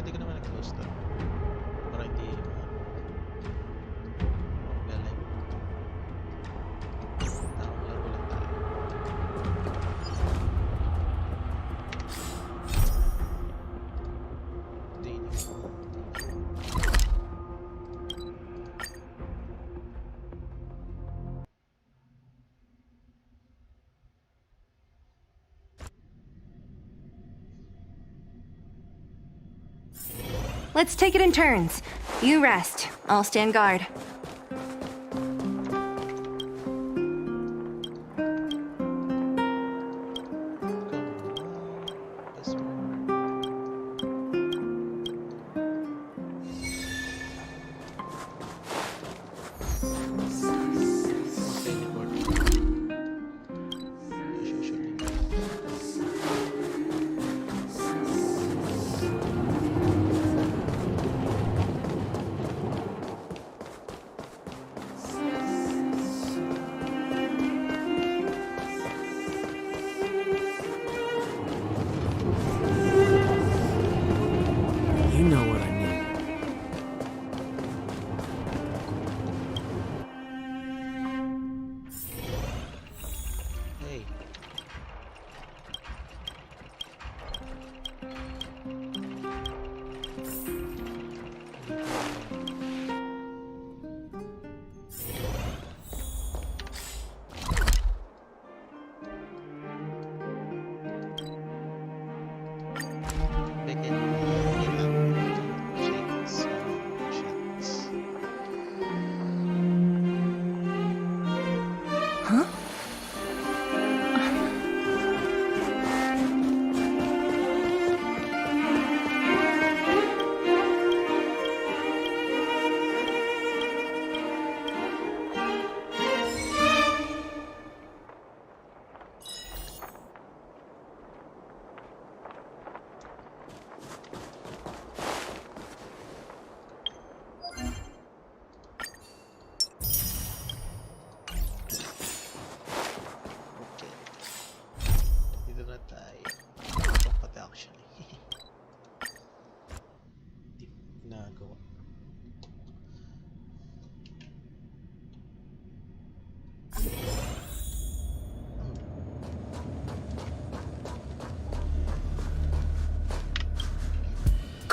pwede ka naman nag-close to. Para hindi galing. Tama, laro lang tayo. Let's take it in turns. You rest. I'll stand guard. You know what I need. Hey. Huh? Dito na tayo. Itong pati actually. Hindi nagawa.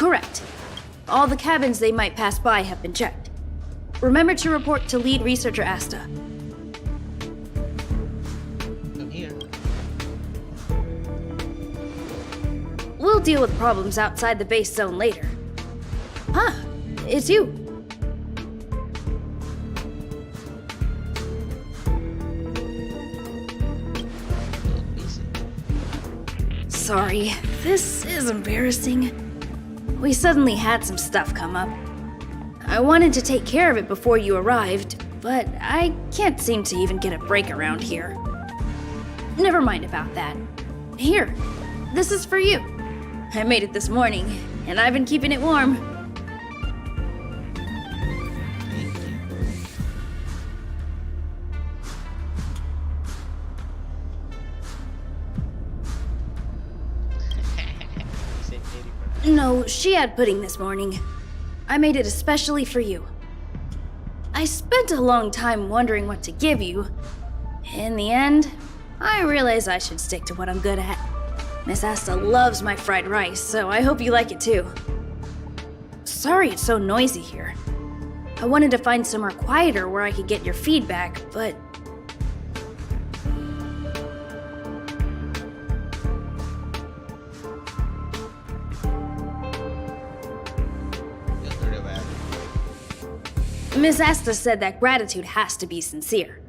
Correct. All the cabins they might pass by have been checked. Remember to report to lead researcher Asta. Come here. We'll deal with problems outside the base zone later. Huh, it's you. Busy. Sorry, this is embarrassing. We suddenly had some stuff come up. I wanted to take care of it before you arrived, but I can't seem to even get a break around here. Never mind about that. Here, this is for you. I made it this morning, and I've been keeping it warm. Thank you. Same lady for No, she had pudding this morning. I made it especially for you. I spent a long time wondering what to give you. In the end, I realized I should stick to what I'm good at. Miss Asta loves my fried rice, so I hope you like it too. Sorry it's so noisy here. I wanted to find somewhere quieter where I could get your feedback, but You're very bad. Miss Asta said that gratitude has to be sincere.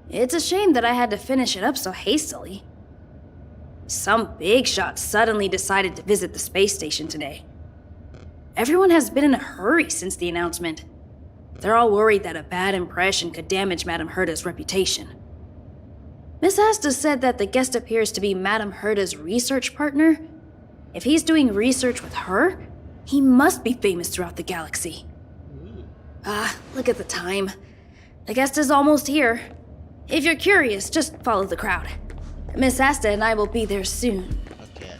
It's a shame that I had to finish it up so hastily. Some big shot suddenly decided to visit the space station today. Everyone has been in a hurry since the announcement. They're all worried that a bad impression could damage Madame Herda's reputation. Miss Asta said that the guest appears to be Madame Herda's research partner. If he's doing research with her, he must be famous throughout the galaxy. Look at the time. The guest is almost here. If you're curious, just follow the crowd. Miss Asta and I will be there soon. Okay.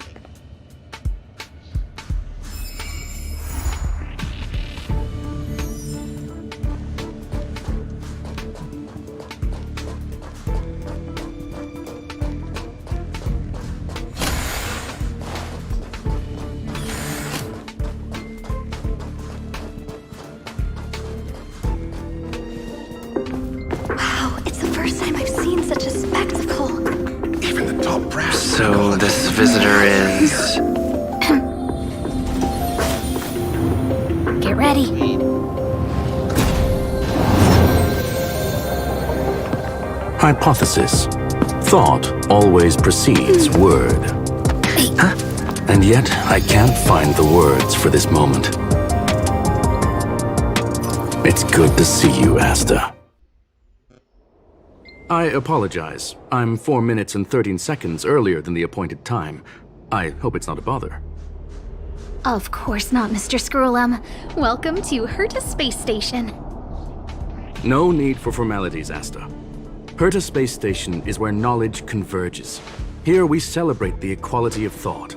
visitor is... Get ready. Wait. Hypothesis. Thought always precedes word. Huh? And yet, I can't find the words for this moment. It's good to see you, Asta. I apologize. I'm 4 minutes and 13 seconds earlier than the appointed time. I hope it's not a bother. Of course not, Mr. Scrollum. Welcome to Herta Space Station. No need for formalities, Asta. Herta Space Station is where knowledge converges. Here we celebrate the equality of thought.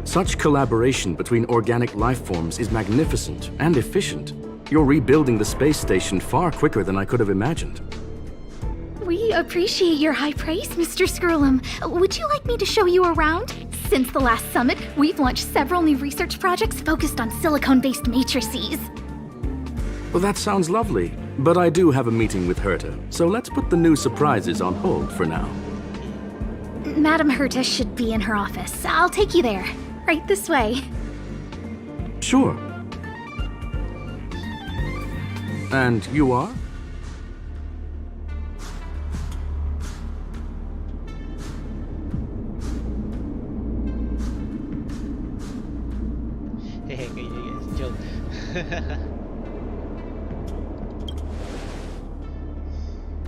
Such collaboration between organic life forms is magnificent and efficient. You're rebuilding the space station far quicker than I could have imagined. We appreciate your high praise, Mr. Scrollum. Would you like me to show you around? Since the last summit, we've launched several new research projects focused on silicone-based matrices. Well, that sounds lovely, but I do have a meeting with Herta, so let's put the new surprises on hold for now. Madam Herta should be in her office. I'll take you there. Right this way. Sure. And you are? Hehe, guys, joke.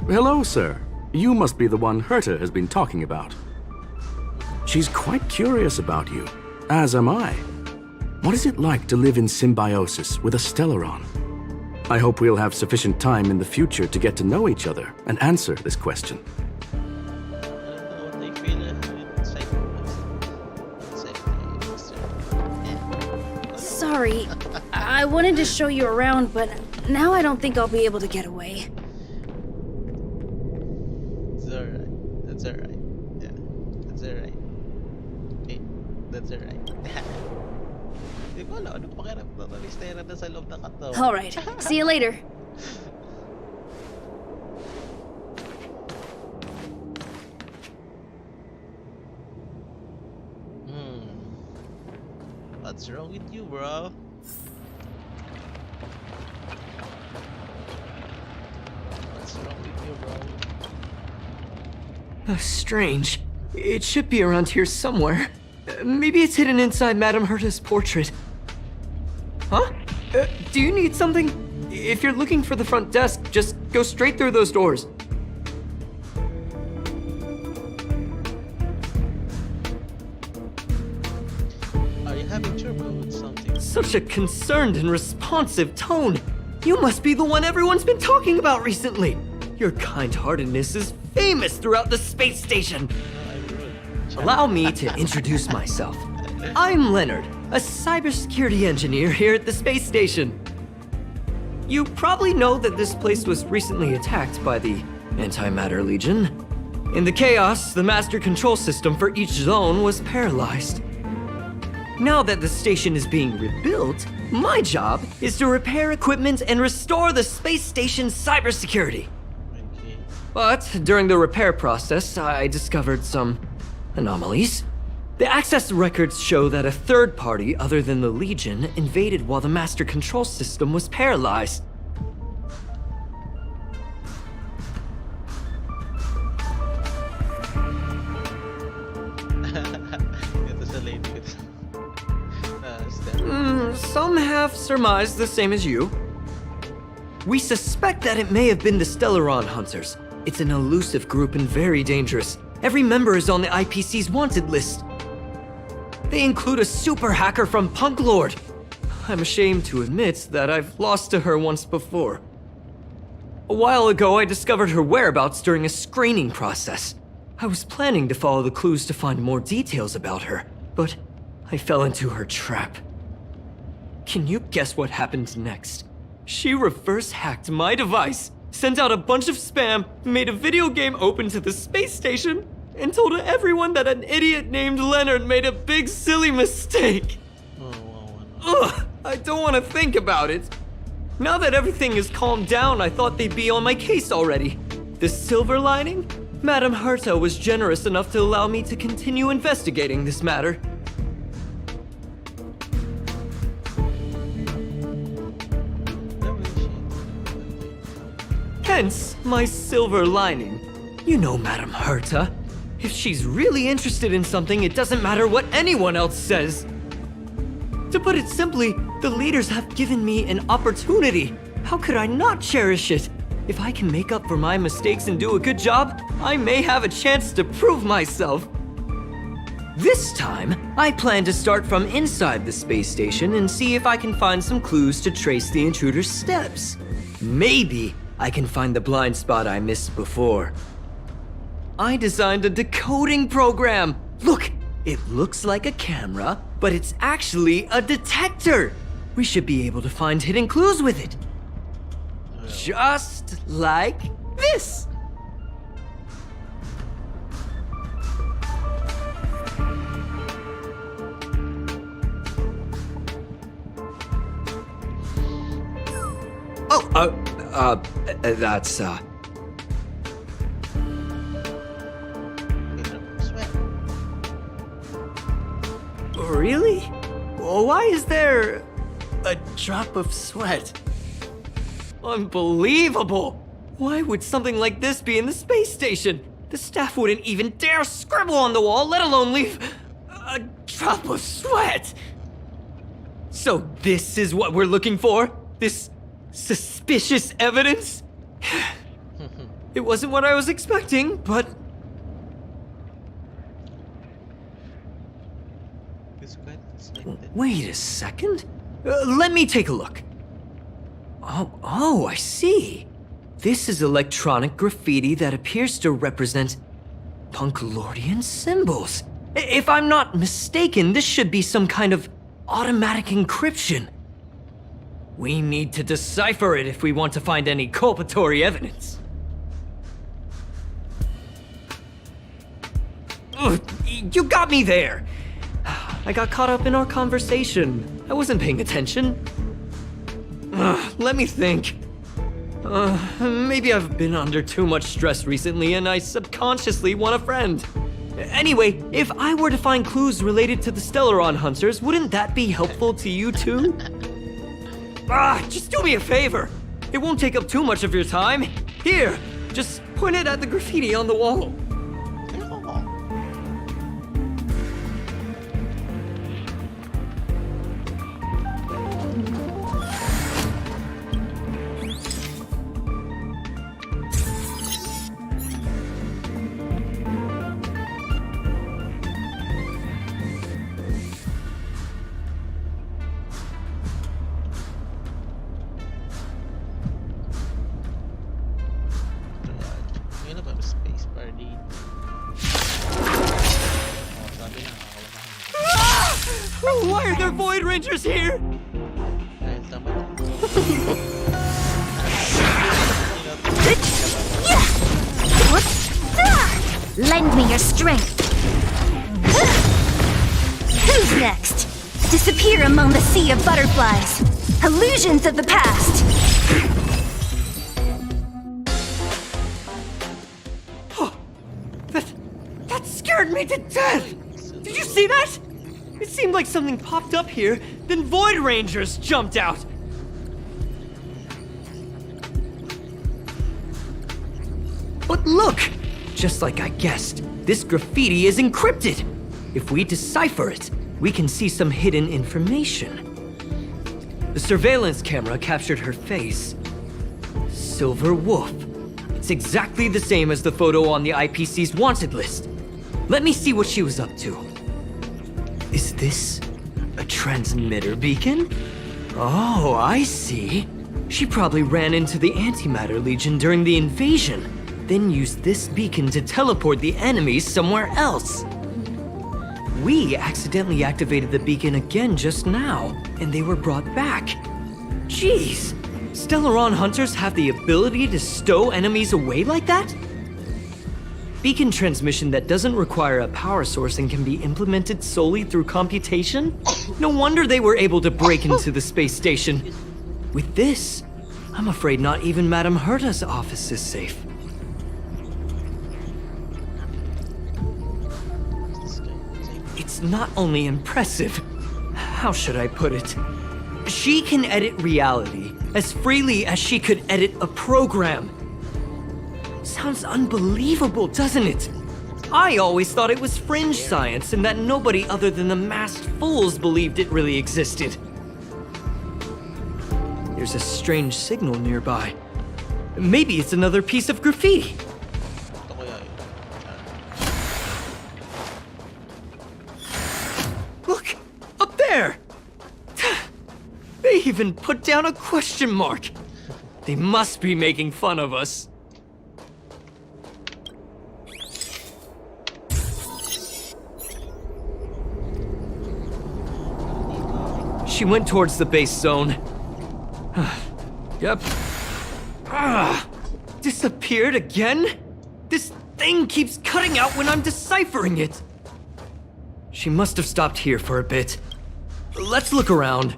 Hello, sir. You must be the one Herta has been talking about. She's quite curious about you, as am I. What is it like to live in symbiosis with a Stellaron? I hope we'll have sufficient time in the future to get to know each other and answer this question. Sorry, I wanted to show you around, but now I don't think I'll be able to get away. It's alright. That's alright. Yeah. That's alright. Okay. That's alright. Di ko alam, ano pakiramdam na mistera na sa loob ng katawan. Alright, see you later. What's wrong with you, bro? What's wrong with you, bro? Strange. It should be around here somewhere. Maybe it's hidden inside Madame Herta's portrait. Huh? Do you need something? If you're looking for the front desk, just go straight through those doors. Are you having trouble with something? Such a concerned and responsive tone. You must be the one everyone's been talking about recently. Your kind-heartedness is famous throughout the space station. I'm rude. Allow me to introduce myself. I'm Leonard, a cybersecurity engineer here at the space station. You probably know that this place was recently attacked by the Antimatter Legion. In the chaos, the master control system for each zone was paralyzed. Now that the station is being rebuilt, my job is to repair equipment and restore the space station's cybersecurity. Okay. But during the repair process, I discovered some anomalies. The access records show that a third party other than the Legion invaded while the master control system was paralyzed. Ito sa lady with step. Some have surmised the same as you. We suspect that it may have been the Stellaron Hunters. It's an elusive group and very dangerous. Every member is on the IPC's wanted list. They include a super hacker from Punk Lord. I'm ashamed to admit that I've lost to her once before. A while ago, I discovered her whereabouts during a screening process. I was planning to follow the clues to find more details about her, but I fell into her trap. Can you guess what happened next? She reverse hacked my device, sent out a bunch of spam, made a video game open to the space station, and told everyone that an idiot named Leonard made a big silly mistake. Ugh, I don't want to think about it. Now that everything is calmed down, I thought they'd be on my case already. The silver lining? Madame Herta was generous enough to allow me to continue investigating this matter. Hence, my silver lining. You know Madame Herta. If she's really interested in something, it doesn't matter what anyone else says. To put it simply, the leaders have given me an opportunity. How could I not cherish it? If I can make up for my mistakes and do a good job, I may have a chance to prove myself. This time, I plan to start from inside the space station and see if I can find some clues to trace the intruder's steps. Maybe I can find the blind spot I missed before. I designed a decoding program. Look, it looks like a camera, but it's actually a detector. We should be able to find hidden clues with it. Just like this. That's, Really? Why is there a drop of sweat? Unbelievable! Why would something like this be in the space station? The staff wouldn't even dare scribble on the wall, let alone leave a drop of sweat! So this is what we're looking for? This suspicious evidence? It wasn't what I was expecting, but... Wait a second. Let me take a look. Oh, I see. This is electronic graffiti that appears to represent Punklordian symbols. If I'm not mistaken, this should be some kind of automatic encryption. We need to decipher it if we want to find any culpatory evidence. Ugh, you got me there! I got caught up in our conversation. I wasn't paying attention. Let me think. Maybe I've been under too much stress recently and I subconsciously want a friend. Anyway, if I were to find clues related to the Stellaron Hunters, wouldn't that be helpful to you too? Just do me a favor. It won't take up too much of your time. Here, just point it at the graffiti on the wall. Why are there Void Rangers here? Lend me your strength. Who's next? Disappear among the sea of butterflies. Illusions of the past. That scared me to death! Did you see that? It seemed like something popped up here, then Void Rangers jumped out. But look! Just like I guessed, this graffiti is encrypted. If we decipher it, we can see some hidden information. The surveillance camera captured her face. Silver Wolf. It's exactly the same as the photo on the IPC's wanted list. Let me see what she was up to. Is this a transmitter beacon? Oh, I see. She probably ran into the Antimatter Legion during the invasion, then used this beacon to teleport the enemies somewhere else. We accidentally activated the beacon again just now, and they were brought back. Jeez, Stellaron Hunters have the ability to stow enemies away like that? Beacon transmission that doesn't require a power source and can be implemented solely through computation? No wonder they were able to break into the space station. With this, I'm afraid not even Madame Herta's office is safe. It's not only impressive, how should I put it? She can edit reality as freely as she could edit a program. Sounds unbelievable, doesn't it? I always thought it was fringe science and that nobody other than the masked fools believed it really existed. There's a strange signal nearby. Maybe it's another piece of graffiti. Ito kaya yun. Look! Up there! They even put down a question mark. They must be making fun of us. She went towards the base zone. Yep. Disappeared again? This thing keeps cutting out when I'm deciphering it. She must have stopped here for a bit. Let's look around.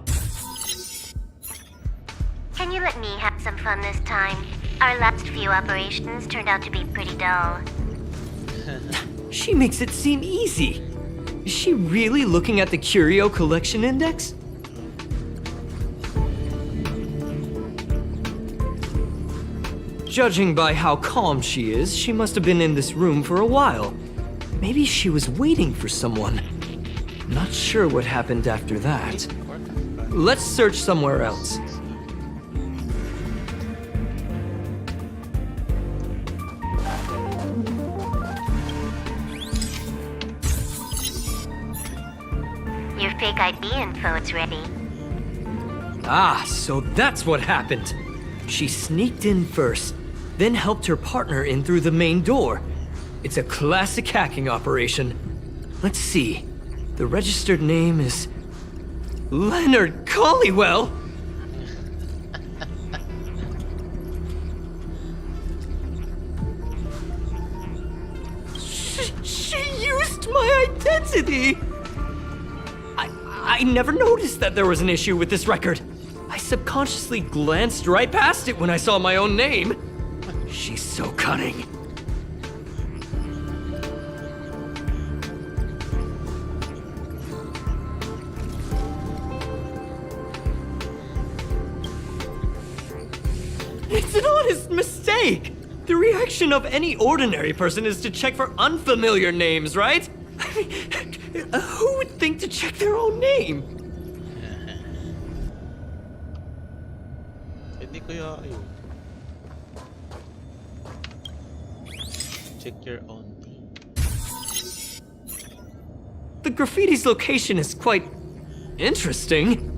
Can you let me have some fun this time? Our last few operations turned out to be pretty dull. She makes it seem easy. Is she really looking at the Curio Collection Index? Judging by how calm she is, she must have been in this room for a while. Maybe she was waiting for someone. Not sure what happened after that. Let's search somewhere else. Your fake ID info is ready. Ah, so that's what happened. She sneaked in first, then helped her partner in through the main door. It's a classic hacking operation. Let's see. The registered name is Leonard Collywell. She used my identity. I never noticed that there was an issue with this record. I subconsciously glanced right past it when I saw my own name. She's so cunning. It's an honest mistake! The reaction of any ordinary person is to check for unfamiliar names, right? I mean, who would think to check their own name? Hindi kaya yun. Check your own name. The graffiti's location is quite interesting.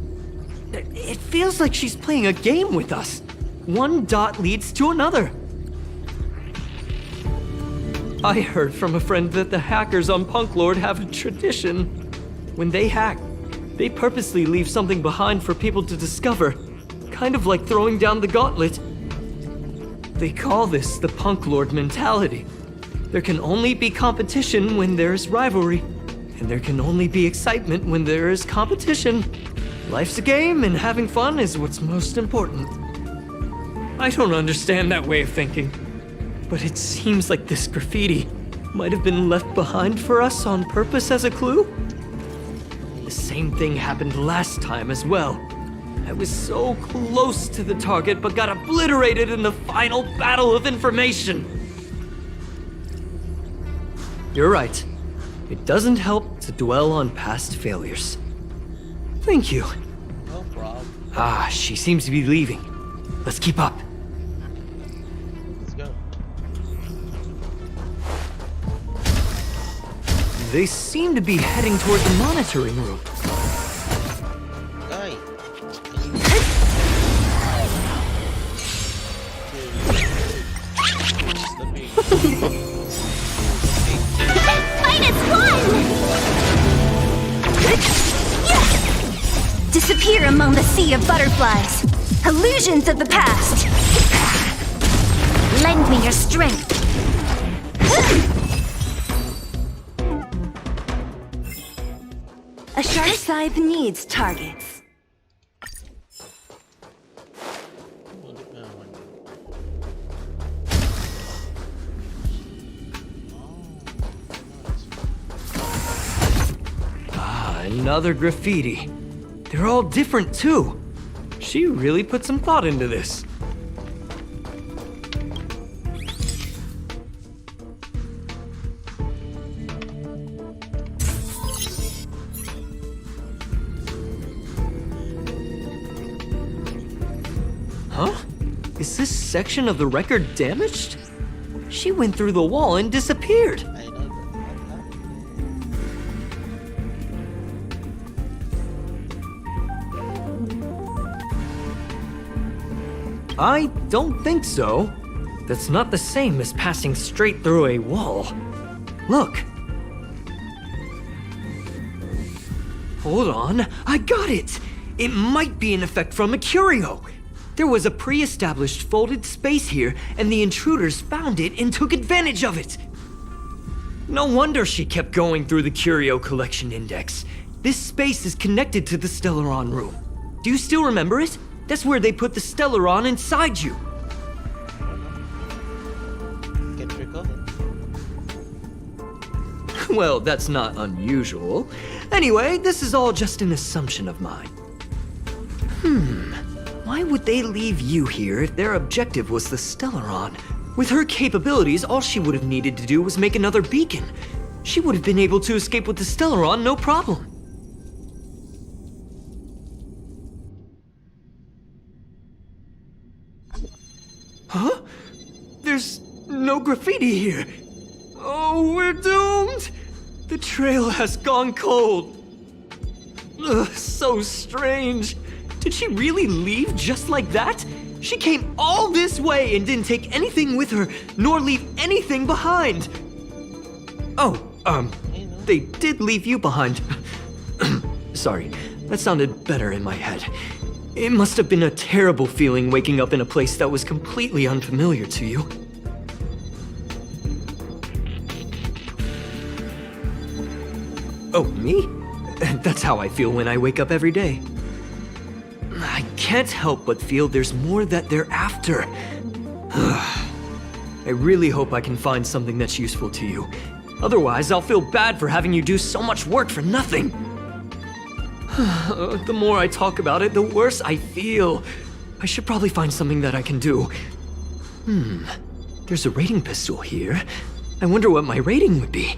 It feels like she's playing a game with us. One dot leads to another. I heard from a friend that the hackers on Punk Lord have a tradition. When they hack, they purposely leave something behind for people to discover. Kind of like throwing down the gauntlet. They call this the Punk Lord mentality. There can only be competition when there is rivalry. And there can only be excitement when there is competition. Life's a game, and having fun is what's most important. I don't understand that way of thinking. But it seems like this graffiti might have been left behind for us on purpose as a clue. The same thing happened last time as well. I was so close to the target but got obliterated in the final battle of information. You're right. It doesn't help to dwell on past failures. Thank you. No problem. Ah, she seems to be leaving. Let's keep up. Let's go. They seem to be heading toward the monitoring room. Ay! Fight is won! Disappear among the sea of butterflies. Illusions of the past. Lend me your strength. A sharp scythe needs targets. Ulit na naman. another graffiti. They're all different too. She really put some thought into this. Huh? Is this section of the record damaged? She went through the wall and disappeared. I know that. I don't think so. That's not the same as passing straight through a wall. Look. Hold on, I got it! It might be an effect from a curio. There was a pre-established folded space here, and the intruders found it and took advantage of it. No wonder she kept going through the curio collection index. This space is connected to the Stellaron room. Do you still remember it? That's where they put the Stellaron inside you. Can't recall it. Well, that's not unusual. Anyway, this is all just an assumption of mine. Why would they leave you here if their objective was the Stellaron? With her capabilities, all she would have needed to do was make another beacon. She would have been able to escape with the Stellaron, no problem. Huh? There's no graffiti here. Oh, we're doomed! The trail has gone cold. Ugh, so strange. Did she really leave just like that? She came all this way and didn't take anything with her, nor leave anything behind. Oh, they did leave you behind. Sorry, that sounded better in my head. It must have been a terrible feeling waking up in a place that was completely unfamiliar to you. Oh, me? That's how I feel when I wake up every day. I can't help but feel there's more that they're after. I really hope I can find something that's useful to you. Otherwise, I'll feel bad for having you do so much work for nothing. The more I talk about it, the worse I feel. I should probably find something that I can do. There's a rating pistol here. I wonder what my rating would be.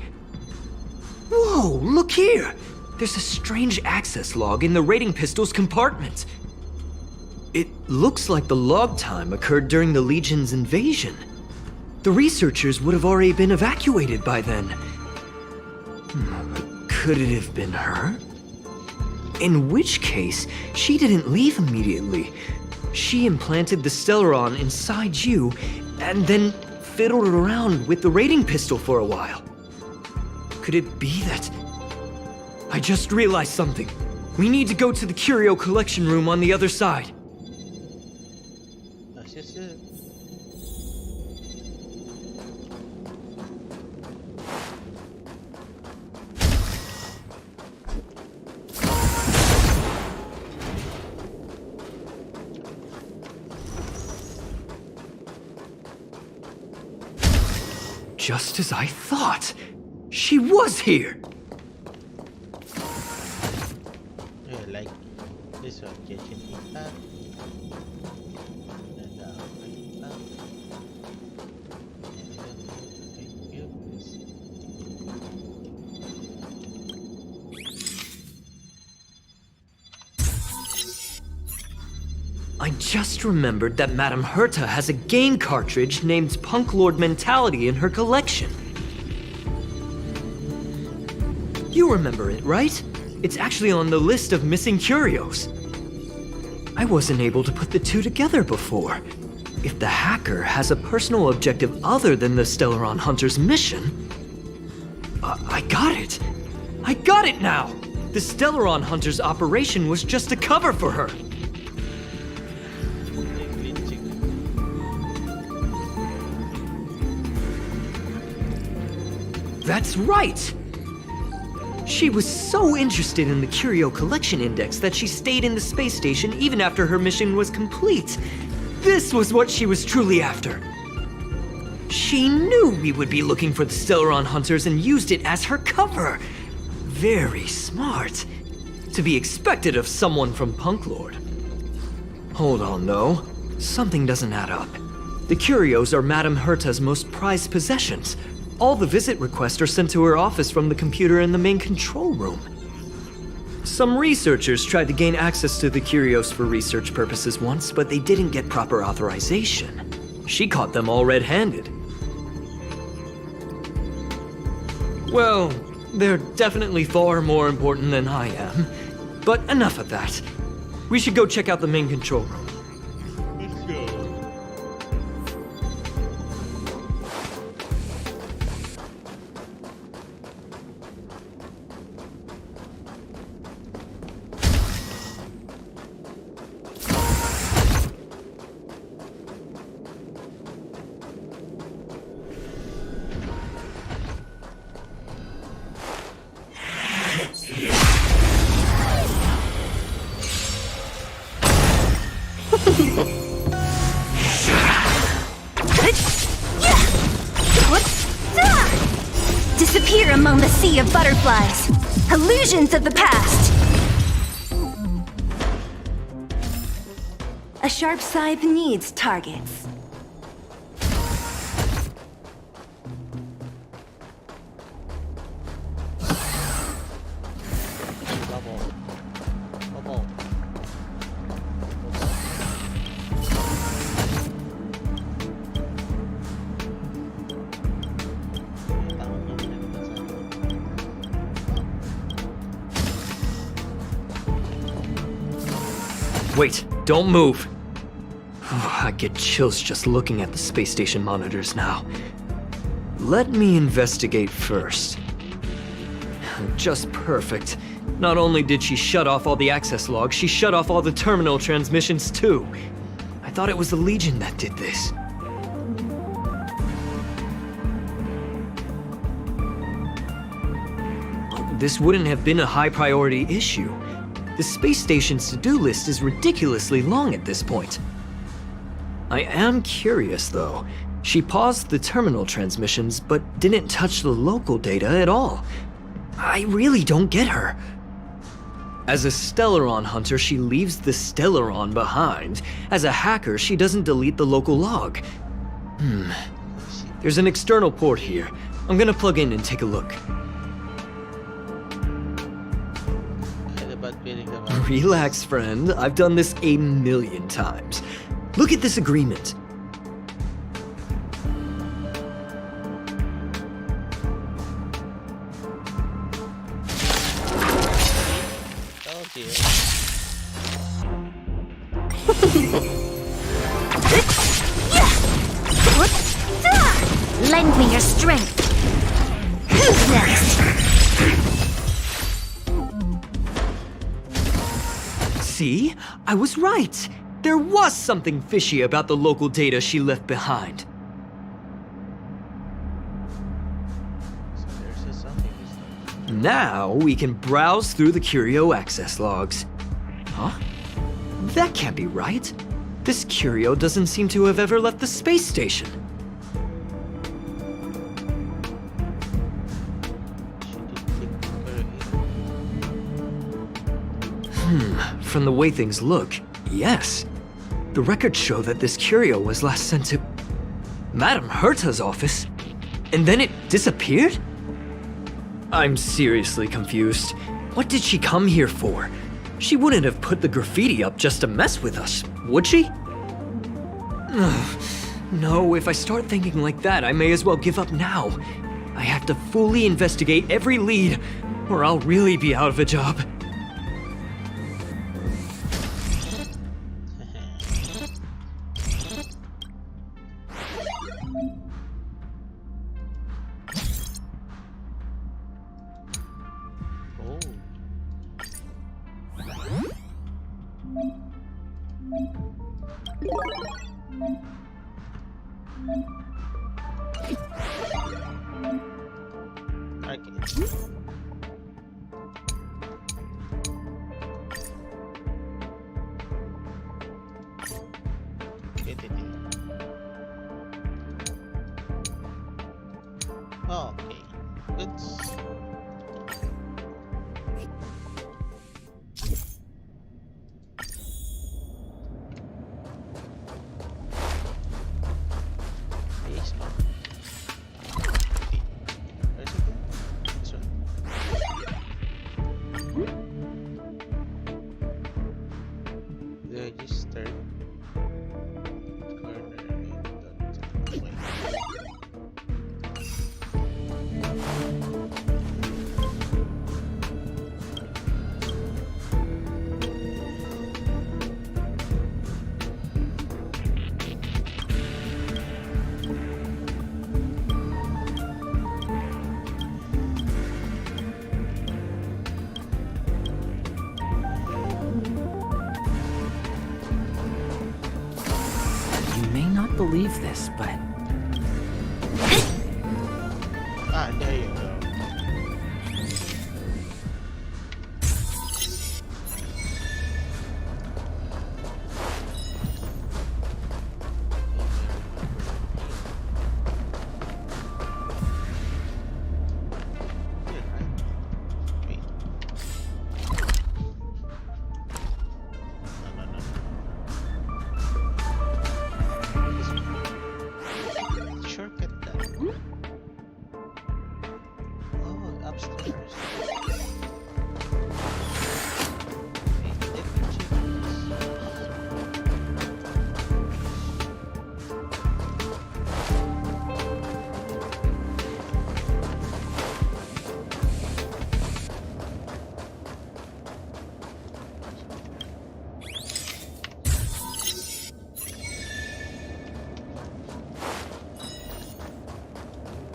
Whoa, look here! There's a strange access log in the rating pistol's compartment. It looks like the log time occurred during the Legion's invasion. The researchers would have already been evacuated by then. Could it have been her? In which case, she didn't leave immediately. She implanted the Stellaron inside you, and then fiddled around with the rating pistol for a while. Could it be that... I just realized something. We need to go to the curio collection room on the other side. That's just it. Just as I thought. She was here! Yeah, like this one, kitchen impact. And impact. Thank you. I just remembered that Madame Herta has a game cartridge named Punk Lord Mentality in her collection. You remember it, right? It's actually on the list of missing curios. I wasn't able to put the two together before. If the hacker has a personal objective other than the Stellaron Hunter's mission... I got it! I got it now! The Stellaron Hunter's operation was just a cover for her! That's right! She was so interested in the Curio Collection Index that she stayed in the space station even after her mission was complete. This was what she was truly after. She knew we would be looking for the Stellaron Hunters and used it as her cover. Very smart. To be expected of someone from Punk Lord. Hold on, though. Something doesn't add up. The curios are Madame Herta's most prized possessions. All the visit requests are sent to her office from the computer in the main control room. Some researchers tried to gain access to the curios for research purposes once, but they didn't get proper authorization. She caught them all red-handed. Well, they're definitely far more important than I am. But enough of that. We should go check out the main control room. Let's go. Disappear among the sea of butterflies. Illusions of the past. A sharp scythe needs targets. Bubble. Bubble. Wait, don't move. Oh, I get chills just looking at the space station monitors now. Let me investigate first. Just perfect. Not only did she shut off all the access logs, she shut off all the terminal transmissions too. I thought it was the Legion that did this. This wouldn't have been a high priority issue. The space station's to-do list is ridiculously long at this point. I am curious though. She paused the terminal transmissions, but didn't touch the local data at all. I really don't get her. As a Stellaron hunter, she leaves the Stellaron behind. As a hacker, she doesn't delete the local log. There's an external port here. I'm gonna plug in and take a look. I had a bad feeling naman. Relax, friend. I've done this a million times. Look at this agreement. Oh dear. Lend me your strength. Who's next? See? I was right. There was something fishy about the local data she left behind. So there's just something this Now we can browse through the curio access logs. Huh? That can't be right. This curio doesn't seem to have ever left the space station. From the way things look, yes. The records show that this curio was last sent to Madame Herta's office, and then it disappeared? I'm seriously confused. What did she come here for? She wouldn't have put the graffiti up just to mess with us, would she? No, if I start thinking like that, I may as well give up now. I have to fully investigate every lead, or I'll really be out of a job. Oh. Arcade. believe this, but Ah, there you go. Here, right? Wait. No, no, no, no. This one. Shortcut that. Oh, upstairs. Wait, let me check this.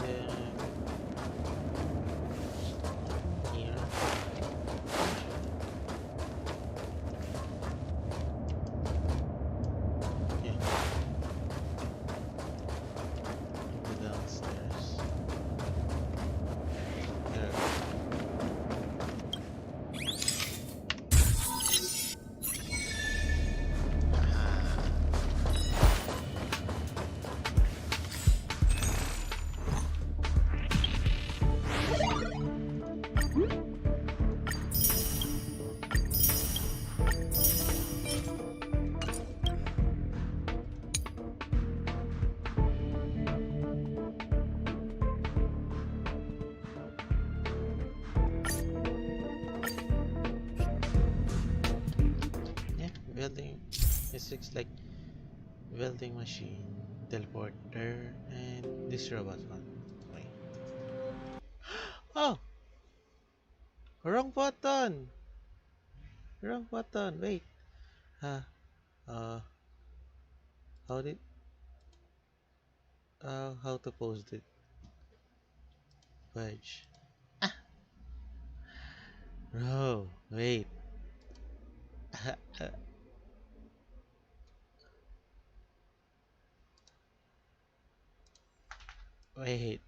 Then here. Yeah. Go downstairs. There. Yeah, welding. It looks like welding machine, teleporter, and this robot one. Wait. Oh, wrong button. Wrong button. Wait. Huh. Uh, how did? How to post it? Page. No, wait. Wait.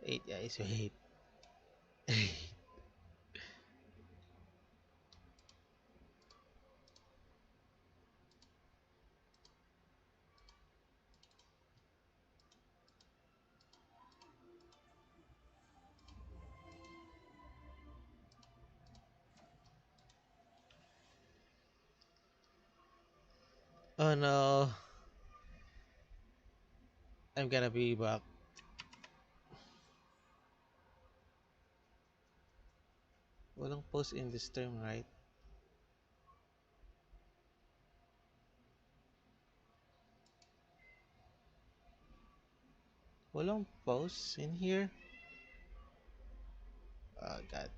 Wait, guys. Wait. Oh no. I'm gonna be back. Walang post in this term, right? Walang post in here. Oh god.